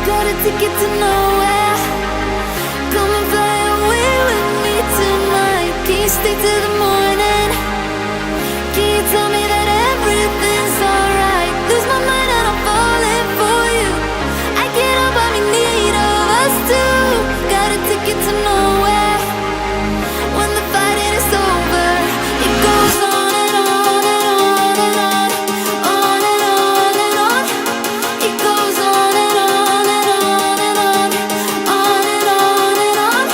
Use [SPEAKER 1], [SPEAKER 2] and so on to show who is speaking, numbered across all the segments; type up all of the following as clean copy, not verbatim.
[SPEAKER 1] got a ticket to nowhere. Come and fly away with me tonight. Can you stay till the morning? Can you tell me that everything's alright? Lose my mind and I'm falling for you. I get up, I'm in need of us too. Got a ticket to nowhere. When the fighting is over, it goes on and on and on and on, on and on and on. It goes on and on and on and on, on and on and on.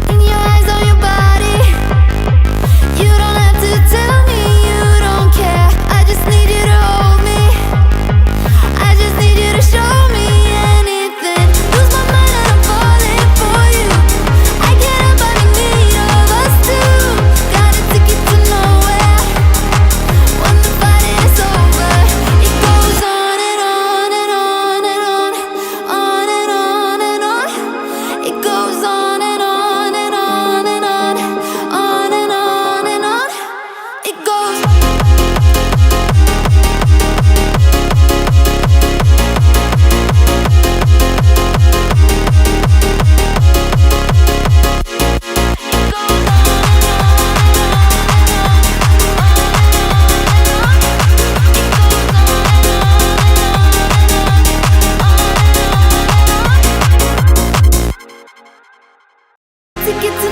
[SPEAKER 1] In your eyes, on your body, you don't have to tell me you don't care. I just need you to hold me. I just need you to show me anything. Lose my mind and I'm falling for you. I get up, I'm in need of us too. Got a ticket to nowhere. When the fighting is over, it goes on and on and on and on, on and on and on. It goes on and on and on and on, on and on and on. It goes. Ticket to